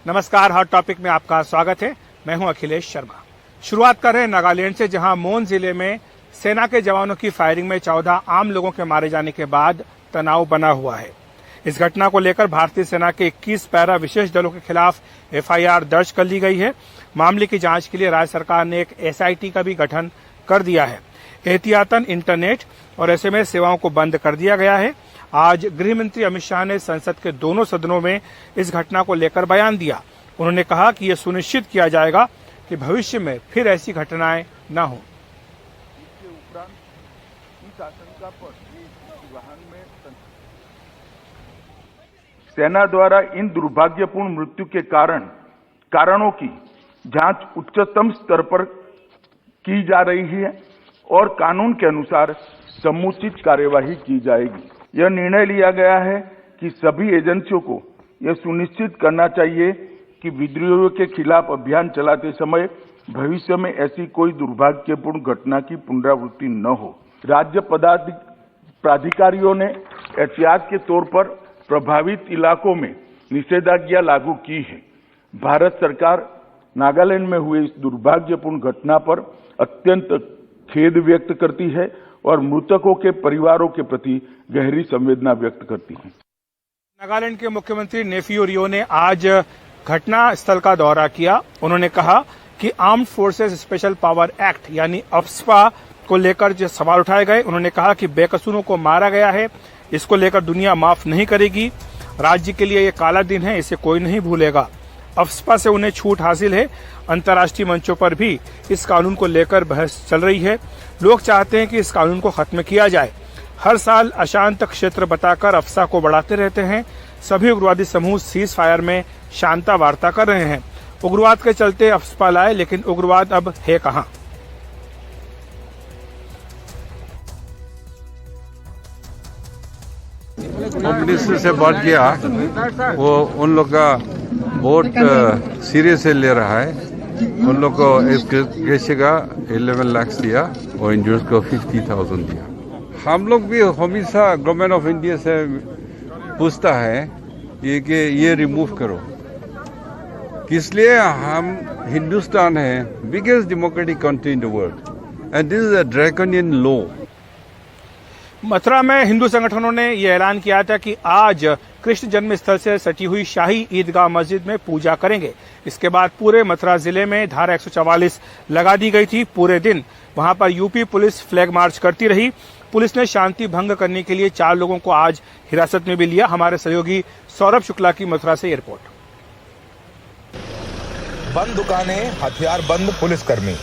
नमस्कार, hot topic में आपका स्वागत है। मैं हूं अखिलेश शर्मा। शुरुआत कर रहे हैं नागालैंड से, जहां मोन जिले में सेना के जवानों की फायरिंग में 14 आम लोगों के मारे जाने के बाद तनाव बना हुआ है। इस घटना को लेकर भारतीय सेना के 21 पैरा विशेष दलों के खिलाफ एफआईआर दर्ज कर ली गई है। मामले की जांच के लिए राज्य सरकार ने एक एसआईटी का भी गठन कर दिया है। एहतियातन इंटरनेट और एसएमएस सेवाओं को बंद कर दिया गया है। आज गृह मंत्री अमित शाह ने संसद के दोनों सदनों में इस घटना को लेकर बयान दिया। उन्होंने कहा कि यह सुनिश्चित किया जाएगा कि भविष्य में फिर ऐसी घटनाएं न हों। सेना द्वारा इन दुर्भाग्यपूर्ण मृत्यु के कारणों की जांच उच्चतम स्तर पर की जा रही है और कानून के अनुसार समुचित कार्यवाही की जाएगी। यह निर्णय लिया गया है कि सभी एजेंसियों को यह सुनिश्चित करना चाहिए कि विद्रोहियों के खिलाफ अभियान चलाते समय भविष्य में ऐसी कोई दुर्भाग्यपूर्ण घटना की पुनरावृत्ति न हो। राज्य प्राधिकारियों ने एहतियात के तौर पर प्रभावित इलाकों में निषेधाज्ञा लागू की है। भारत सरकार नागालैंड में हुए इस दुर्भाग्यपूर्ण घटना पर अत्यंत खेद व्यक्त करती है और मृतकों के परिवारों के प्रति गहरी संवेदना व्यक्त करती है। नागालैंड के मुख्यमंत्री नेफियो रियो ने आज घटना स्थल का दौरा किया। उन्होंने कहा कि armed forces special power act यानी अफ्स्पा को लेकर जो सवाल उठाए गए, उन्होंने कहा कि बेकसूरों को मारा गया है, इसको लेकर दुनिया माफ नहीं करेगी। राज्य के लिए ये काला दिन है, इसे कोई नहीं भूलेगा। अफ्स्पा से उन्हें छूट हासिल है। अंतर्राष्ट्रीय मंचों पर भी इस कानून को लेकर बहस चल रही है। लोग चाहते हैं कि इस कानून को खत्म किया जाए। हर साल अशांत क्षेत्र बताकर अफ्स्पा को बढ़ाते रहते हैं। सभी उग्रवादी समूह सीज फायर में शांता वार्ता कर रहे हैं। उग्रवाद के चलते अफ्स्पा लाए, लेकिन उग्रवाद अब है कहां? मिनिस्टर से बात किया, वो उन लोग का बहुत सीरियस से ले रहा है। उन लोग को इस केस का 11 लाख दिया और इंजर्स को 50,000 दिया। हम लोग भी हमेशा गवर्नमेंट ऑफ इंडिया से पूछता है कि ये रिमूव करो। इसलिए हम हिंदुस्तान है biggest democratic country in the world and this is a draconian law. Mathura में हिंदू संगठनों ने यह ऐलान किया था कि आज कृष्ण जन्म स्थल से सटी हुई शाही ईदगाह मस्जिद में पूजा करेंगे। इसके बाद पूरे मथुरा जिले में धारा 144 लगा दी गई थी। पूरे दिन वहां पर यूपी पुलिस फ्लैग मार्च करती रही। पुलिस ने शांति भंग करने के लिए 4 लोगों को आज हिरासत में भी लिया। हमारे सहयोगी सौरभ शुक्ला की मथुरा से रिपोर्ट। बंद दुकानें, हथियार बंद पुलिसकर्मी,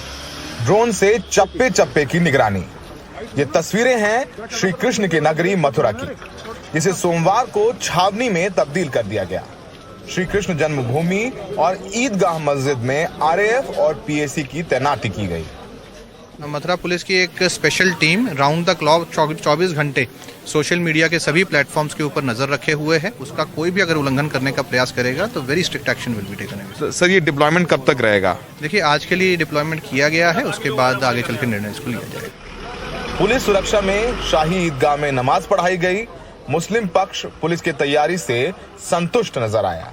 ड्रोन से चप्पे चप्पे की निगरानी। ये तस्वीरें हैं श्री कृष्ण की नगरी मथुरा की, जिसे सोमवार को छावनी में तब्दील कर दिया गया। श्री कृष्ण जन्मभूमि और ईदगाह मस्जिद में आरएएफ और पीएसी की तैनाती की गई। मथुरा पुलिस की एक special team round the clock 24 घंटे सोशल मीडिया के सभी प्लेटफॉर्म्स के ऊपर नजर रखे हुए है। उसका कोई भी अगर उल्लंघन करने का प्रयास करेगा तो very strict action will be taken. Sir, ये डिप्लॉयमेंट कब तक रहेगा? देखिए, आज के लिए डिप्लॉयमेंट किया गया है, उसके बाद आगे चल के निर्णय इसको लिया जाएगा। पुलिस सुरक्षा में शाही ईदगाह में नमाज पढ़ाई गई। मुस्लिम पक्ष पुलिस की तैयारी से संतुष्ट नजर आया।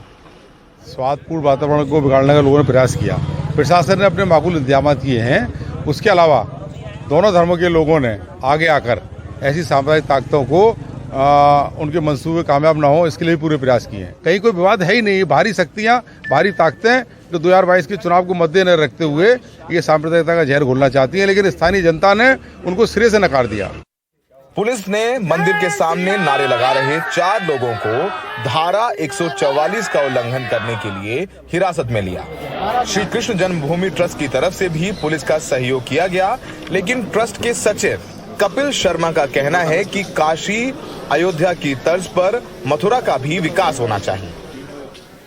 स्वादपूर्ण वातावरण को बिगाड़ने का लोगों ने प्रयास किया। प्रशासन ने अपने माकूल इंतजाम किए हैं। उसके अलावा दोनों धर्मों के लोगों ने आगे आकर ऐसी साम्प्रदायिक ताकतों को उनके मंसूबे कामयाब न हो, इसके लिए पूरे प्रयास किए हैं। कहीं कोई विवाद है ही नहीं। भारी शक्तियां, भारी ताकतें जो 2022 के चुनाव को मद्देनजर रखते हुए ये सांप्रदायिकता का जहर घोलना चाहती है, लेकिन स्थानीय जनता ने उनको सिरे से नकार दिया। पुलिस ने मंदिर के सामने नारे लगा रहे 4 लोगों को धारा 144 का उल्लंघन करने के लिए हिरासत में लिया। श्री कृष्ण जन्मभूमि ट्रस्ट की तरफ से भी पुलिस का सहयोग किया गया, लेकिन ट्रस्ट के सचिव कपिल शर्मा का कहना है कि काशी अयोध्या की तर्ज पर मथुरा का भी विकास होना चाहिए।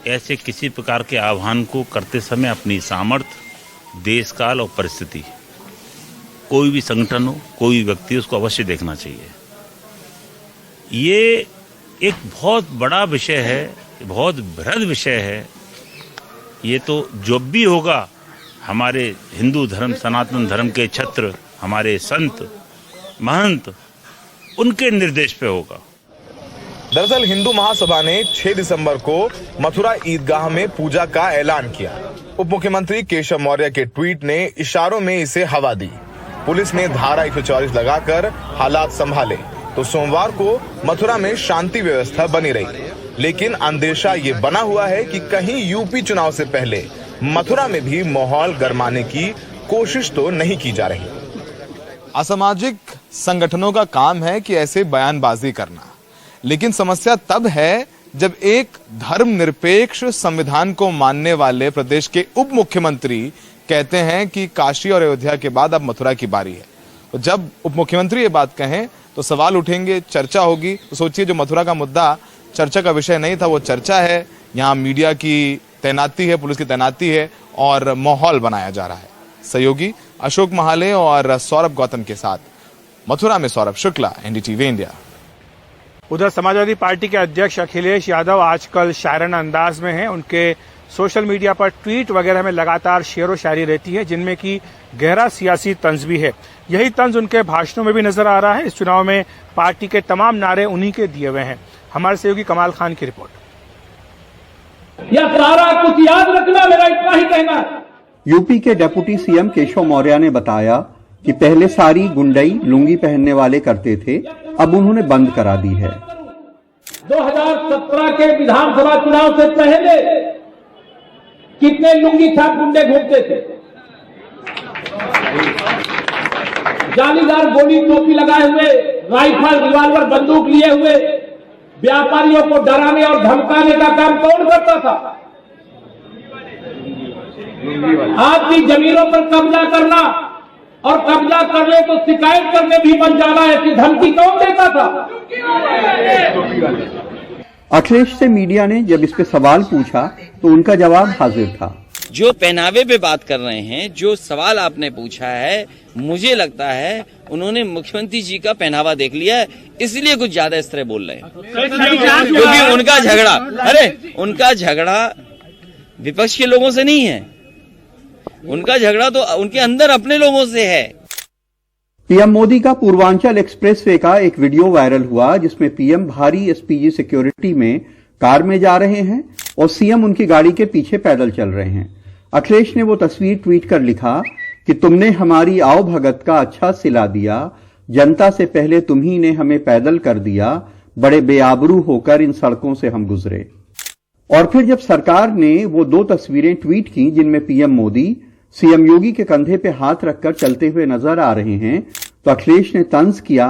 ऐसे किसी प्रकार के आह्वान को करते समय अपनी सामर्थ्य, देश काल और परिस्थिति, कोई भी संगठन हो, कोई भी व्यक्ति, उसको अवश्य देखना चाहिए। ये एक बहुत बड़ा विषय है, बहुत बृहद विषय है। ये तो जो भी होगा हमारे हिंदू धर्म, सनातन धर्म के छत्र, हमारे संत महंत, उनके निर्देश पे होगा। दरअसल हिंदू महासभा ने 6 दिसंबर को मथुरा ईदगाह में पूजा का ऐलान किया। उप मुख्यमंत्री केशव मौर्य के ट्वीट ने इशारों में इसे हवा दी। पुलिस ने धारा 144 लगाकर हालात संभाले तो सोमवार को मथुरा में शांति व्यवस्था बनी रही। लेकिन अंदेशा ये बना हुआ है कि कहीं यूपी चुनाव से पहले मथुरा में भी माहौल गरमाने की कोशिश तो नहीं की जा रही। असामाजिक संगठनों का काम है कि ऐसे बयानबाजी करना, लेकिन समस्या तब है जब एक धर्मनिरपेक्ष संविधान को मानने वाले प्रदेश के उप मुख्यमंत्री कहते हैं कि काशी और अयोध्या के बाद अब मथुरा की बारी है। तो जब उप मुख्यमंत्री ये बात कहें तो सवाल उठेंगे, चर्चा होगी। तो सोचिए, जो मथुरा का मुद्दा चर्चा का विषय नहीं था वो चर्चा है। यहाँ मीडिया की तैनाती है, पुलिस की तैनाती है और माहौल बनाया जा रहा है। सहयोगी अशोक महाले और सौरभ गौतम के साथ मथुरा में सौरभ शुक्ला, एनडीटीवी इंडिया। उधर समाजवादी पार्टी के अध्यक्ष अखिलेश यादव आजकल शायराना अंदाज में हैं। उनके सोशल मीडिया पर ट्वीट वगैरह में लगातार शेरो शायरी रहती है, जिनमें की गहरा सियासी तंज भी है। यही तंज उनके भाषणों में भी नजर आ रहा है। इस चुनाव में पार्टी के तमाम नारे उन्हीं के दिए हुए हैं। हमारे सहयोगी कमाल खान की रिपोर्ट। यह सारा कुछ याद रखना, मेरा इतना ही कहना है। यूपी के डिप्टी सीएम केशव मौर्य ने बताया कि पहले सारी गुंडई लुंगी पहनने वाले करते थे, अब उन्होंने बंद करा दी है। 2017 के विधानसभा चुनाव से पहले कितने लुंगी छाप गुंडे घूमते थे, जालीदार गोली टोपी लगाए हुए, राइफल रिवाल्वर बंदूक लिए हुए व्यापारियों को डराने और धमकाने का काम कौन करता था? आपकी जमीनों पर कब्जा करना और कब्जा करने को शिकायत करने भी बन जाना, ऐसी धमकी कौन देता था? अखिलेश से मीडिया ने जब इस पे सवाल पूछा तो उनका जवाब हाजिर था। जो पहनावे पे बात कर रहे हैं, जो सवाल आपने पूछा है, मुझे लगता है उन्होंने मुख्यमंत्री जी का पहनावा देख लिया है, इसलिए कुछ ज्यादा इस तरह बोल रहे हैं। क्योंकि उनका झगड़ा विपक्ष के लोगों से नहीं है, उनका झगड़ा तो उनके अंदर अपने लोगों से है। पीएम मोदी का पूर्वांचल एक्सप्रेसवे का एक वीडियो वायरल हुआ, जिसमें पीएम भारी एसपीजी सिक्योरिटी में कार में जा रहे हैं और सीएम उनकी गाड़ी के पीछे पैदल चल रहे हैं। अखिलेश ने वो तस्वीर ट्वीट कर लिखा कि तुमने हमारी आओ भगत का अच्छा सिला दिया, जनता से पहले तुम्ही ने हमें पैदल कर दिया, बड़े बेआबरू होकर इन सड़कों से हम गुजरे। और फिर जब सरकार ने वो 2 तस्वीरें ट्वीट की जिनमें पीएम मोदी सीएम योगी के कंधे पे हाथ रखकर चलते हुए नजर आ रहे हैं, तो अखिलेश ने तंज किया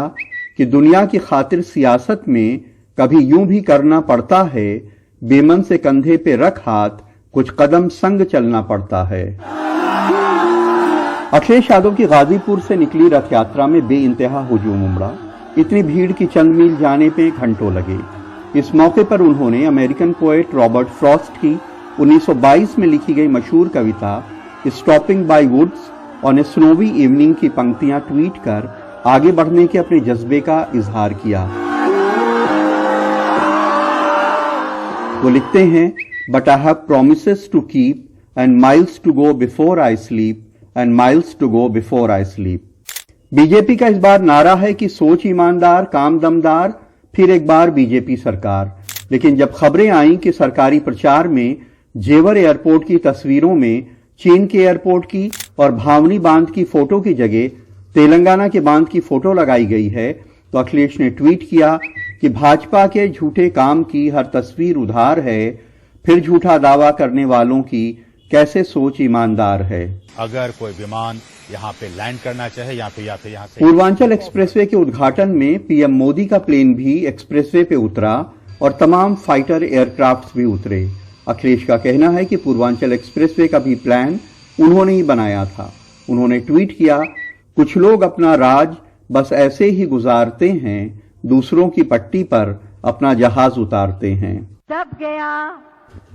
कि दुनिया की खातिर सियासत में कभी यूं भी करना पड़ता है, बेमन से कंधे पे रख हाथ, कुछ कदम संग चलना पड़ता है। अखिलेश यादव की गाजीपुर से निकली रथ यात्रा में बेइंतहा हुजूम उमड़ा। इतनी भीड़ की चंद मील जाने पे घंटों लगे। इस मौके पर उन्होंने अमेरिकन पोएट रॉबर्ट फ्रॉस्ट की 1922 में लिखी गई मशहूर कविता stopping by woods on a snowy evening की पंक्तियां ट्वीट कर आगे बढ़ने के अपने जज्बे का इजहार किया। वो लिखते हैं, but I have promises to keep and miles to go before I sleep and miles to go before I sleep. BJP का इस बार नारा है कि सोच ईमानदार, काम दमदार, फिर एक बार बीजेपी सरकार। लेकिन जब खबरें आईं कि सरकारी प्रचार में जेवर एयरपोर्ट की तस्वीरों में चीन के एयरपोर्ट की और भावनी बांध की फोटो की जगह तेलंगाना के बांध की फोटो लगाई गई है, तो अखिलेश ने ट्वीट किया कि भाजपा के झूठे काम की हर तस्वीर उधार है, फिर झूठा दावा करने वालों की कैसे सोच ईमानदार है। अगर कोई विमान यहाँ पे लैंड करना चाहे यहाँ से पूर्वांचल एक्सप्रेसवे के उद्घाटन में पीएम मोदी का प्लेन भी एक्सप्रेसवे पे उतरा और तमाम फाइटर एयरक्राफ्ट भी उतरे। अखिलेश का कहना है कि पूर्वांचल एक्सप्रेसवे का भी प्लान उन्होंने ही बनाया था। उन्होंने ट्वीट किया, कुछ लोग अपना राज बस ऐसे ही गुजारते हैं, दूसरों की पट्टी पर अपना जहाज उतारते हैं। सब गया।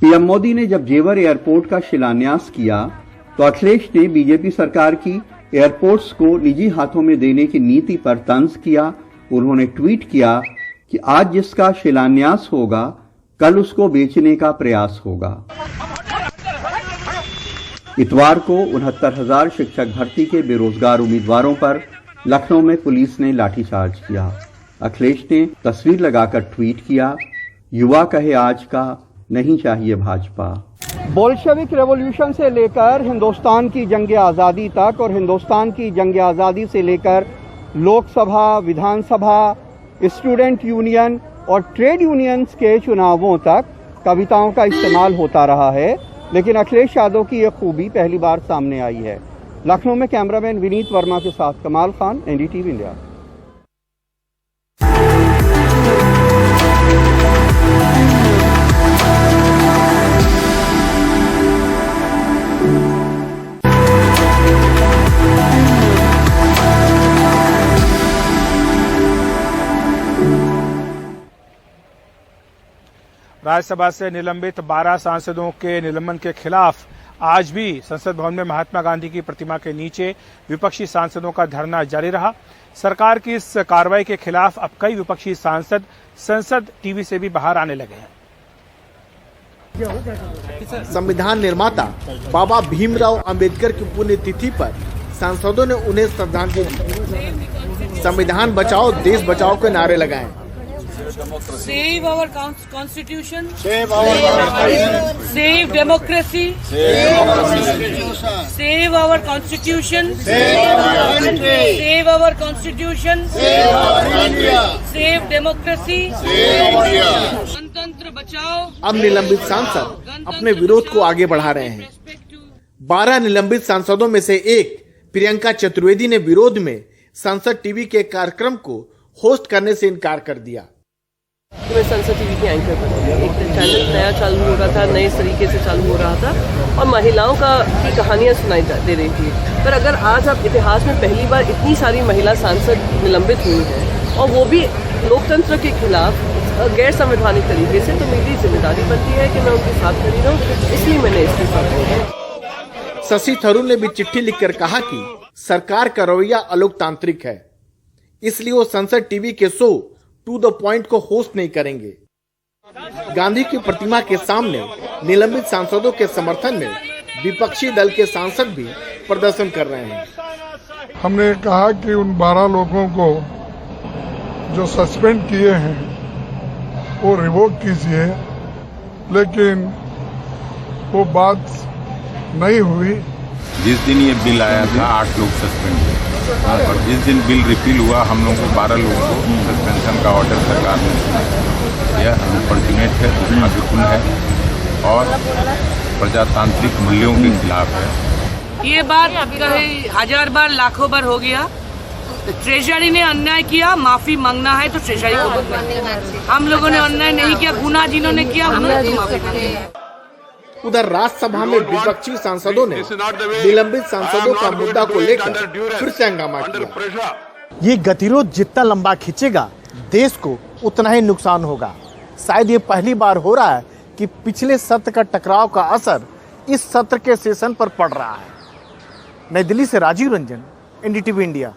पीएम मोदी ने जब जेवर एयरपोर्ट का शिलान्यास किया तो अखिलेश ने बीजेपी सरकार की एयरपोर्ट्स को निजी हाथों में देने की नीति पर तंज किया। उन्होंने ट्वीट किया कि आज जिसका शिलान्यास होगा, कल उसको बेचने का प्रयास होगा। इतवार को 69,000 शिक्षक भर्ती के बेरोजगार उम्मीदवारों पर लखनऊ में पुलिस ने लाठीचार्ज किया। अखिलेश ने तस्वीर लगाकर ट्वीट किया, युवा कहे आज का नहीं चाहिए भाजपा। बोल्शेविक रेवोल्यूशन से लेकर हिंदुस्तान की जंग आज़ादी तक और हिंदुस्तान की जंग आज़ादी से लेकर लोकसभा, विधानसभा, स्टूडेंट यूनियन और ट्रेड यूनियंस के चुनावों तक कविताओं का इस्तेमाल होता रहा है, लेकिन अखिलेश यादव की यह खूबी पहली बार सामने आई है। लखनऊ में कैमरामैन विनीत वर्मा के साथ कमाल खान, एनडीटीवी इंडिया। राज्यसभा से निलंबित 12 सांसदों के निलंबन के खिलाफ आज भी संसद भवन में महात्मा गांधी की प्रतिमा के नीचे विपक्षी सांसदों का धरना जारी रहा। सरकार की इस कार्रवाई के खिलाफ अब कई विपक्षी सांसद संसद टीवी से भी बाहर आने लगे हैं। संविधान निर्माता बाबा भीमराव अंबेडकर की पुण्यतिथि पर सांसदों ने उन्हें श्रद्धांजलि दी। संविधान बचाओ, देश बचाओ के नारे लगाए। Save our constitution. Save our constitution. Save democracy. Save our constitution. Save our constitution. Save our country. Save our constitution. Save our country. Save democracy. Save India. गणतंत्र बचाओ। अब निलंबित सांसद अपने विरोध को आगे बढ़ा रहे हैं। 12 निलंबित सांसदों में से एक प्रियंका चतुर्वेदी ने विरोध में संसद टीवी के कार्यक्रम को होस्ट करने से इनकार कर दिया। मैं संसद टीवी की एंकर बनी। एक चैनल नया चालू हो रहा था, नए तरीके से चालू हो रहा था और महिलाओं की कहानियां सुनाई दे रही थी। पर अगर आज आप इतिहास में पहली बार इतनी सारी महिला सांसद निलंबित हुई हैं और वो भी लोकतंत्र के खिलाफ गैर संवैधानिक तरीके से, तो मेरी जिम्मेदारी बनती है कि मैं उनके साथ खड़ी रहूं, इसलिए मैंने इस्तीफा दिया। शशि थरूर ने भी चिट्ठी लिखकर कहा कि सरकार का रवैया अलोकतांत्रिक है, इसलिए वो संसद टीवी के शो टू द पॉइंट को होस्ट नहीं करेंगे। गांधी की प्रतिमा के सामने निलंबित सांसदों के समर्थन में विपक्षी दल के सांसद भी प्रदर्शन कर रहे हैं। हमने कहा कि उन 12 लोगों को जो सस्पेंड किए हैं वो रिवोक कीजिए, लेकिन वो बात नहीं हुई। जिस दिन ये बिल आया था 8 लोग सस्पेंड हुए और जिस दिन बिल रिपील हुआ हम लोगों को 12 लोगों को सस्पेंशन का ऑर्डर सरकार ने दिया। यह अनफॉर्चुनेट है, दुर्भाग्यपूर्ण है और प्रजातांत्रिक मूल्यों के खिलाफ है। ये बात कहे 1000 बार, लाखों बार हो गया। ट्रेजरी ने अन्याय किया, माफी मांगना है तो ट्रेजरी को बोलना। हम लोगों ने अन्याय नहीं किया, गुनाह जिन्होंने किया उन्होंने माफी मांगी। उधर राज्यसभा में विपक्षी सांसदों ने निलंबित सांसदों का मुद्दा को लेकर फिर से हंगामा किया। ये गतिरोध जितना लंबा खींचेगा देश को उतना ही नुकसान होगा। शायद ये पहली बार हो रहा है कि पिछले सत्र का टकराव का असर इस सत्र के सेशन पर पड़ रहा है। नई दिल्ली से राजीव रंजन, एनडीटीवी इंडिया।